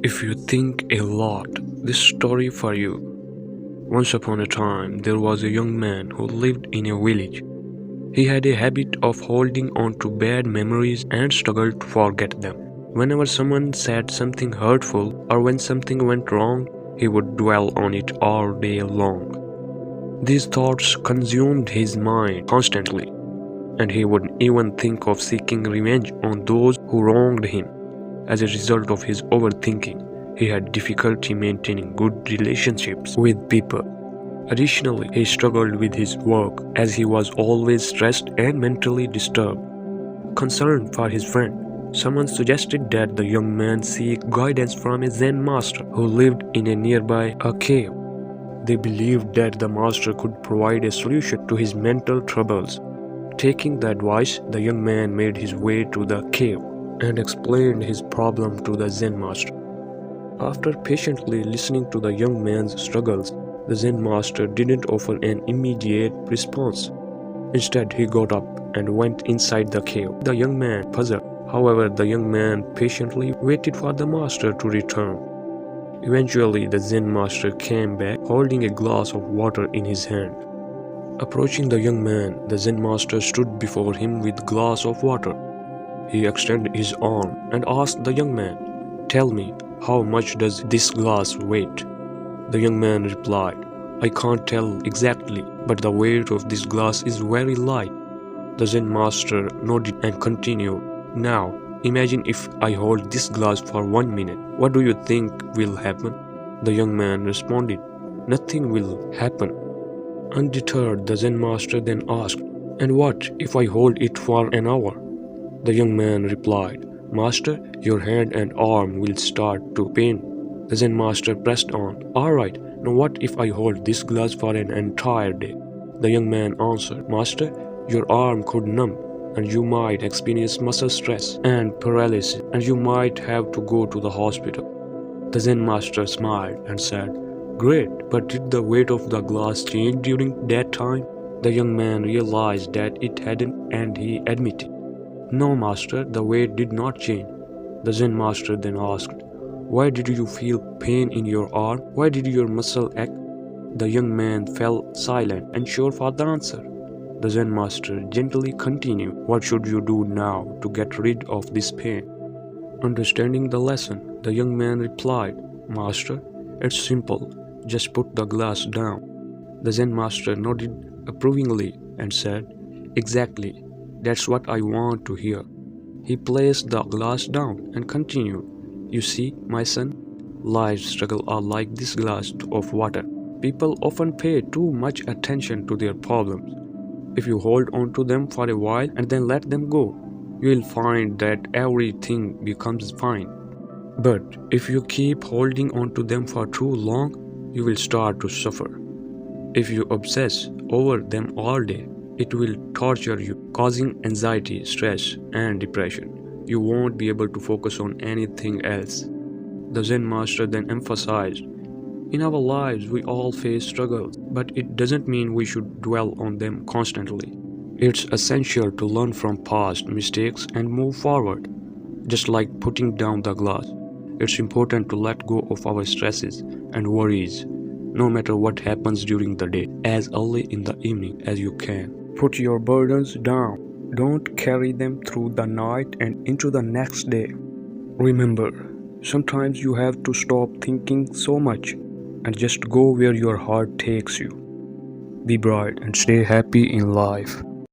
If you think a lot, this story for you. Once upon a time, there was a young man who lived in a village. He had a habit of holding on to bad memories and struggled to forget them. Whenever someone said something hurtful or when something went wrong, he would dwell on it all day long. These thoughts consumed his mind constantly, and he would even think of seeking revenge on those who wronged him. As a result of his overthinking, he had difficulty maintaining good relationships with people. Additionally, he struggled with his work as he was always stressed and mentally disturbed. Concerned for his friend, someone suggested that the young man seek guidance from a Zen master who lived in a nearby cave. They believed that the master could provide a solution to his mental troubles. Taking the advice, the young man made his way to the cave and explained his problem to the Zen master. After patiently listening to the young man's struggles, the Zen master didn't offer an immediate response. Instead, he got up and went inside the cave. The young man puzzled. However, the young man patiently waited for the master to return. Eventually, the Zen master came back holding a glass of water in his hand. Approaching the young man, the Zen master stood before him with a glass of water. He extended his arm and asked the young man, "Tell me, how much does this glass weigh?" The young man replied, "I can't tell exactly, but the weight of this glass is very light." The Zen master nodded and continued, "Now, imagine if I hold this glass for 1 minute. What do you think will happen?" The young man responded, "Nothing will happen." Undeterred, the Zen master then asked, "And what if I hold it for an hour?" The young man replied, "Master, your hand and arm will start to pain." The Zen master pressed on, "Alright, now what if I hold this glass for an entire day?" The young man answered, "Master, your arm could numb, and you might experience muscle stress and paralysis, and you might have to go to the hospital." The Zen master smiled and said, "Great, but did the weight of the glass change during that time?" The young man realized that it hadn't, and he admitted, "No, master, the weight did not change." The Zen master then asked, "Why did you feel pain in your arm? Why did your muscle ache?" The young man fell silent, unsure for the answer. The Zen master gently continued, "What should you do now to get rid of this pain?" Understanding the lesson, the young man replied, "Master, it's simple. Just put the glass down." The Zen master nodded approvingly and said, "Exactly. That's what I want to hear." He placed the glass down and continued, "You see, my son, life's struggles are like this glass of water. People often pay too much attention to their problems. If you hold on to them for a while and then let them go, you will find that everything becomes fine. But if you keep holding on to them for too long, you will start to suffer. If you obsess over them all day, it will torture you, causing anxiety, stress, and depression. You won't be able to focus on anything else." The Zen master then emphasized, "In our lives, we all face struggles, but it doesn't mean we should dwell on them constantly. It's essential to learn from past mistakes and move forward. Just like putting down the glass, it's important to let go of our stresses and worries, no matter what happens during the day, as early in the evening as you can. Put your burdens down. Don't carry them through the night and into the next day. Remember, sometimes you have to stop thinking so much and just go where your heart takes you. Be bright and stay happy in life."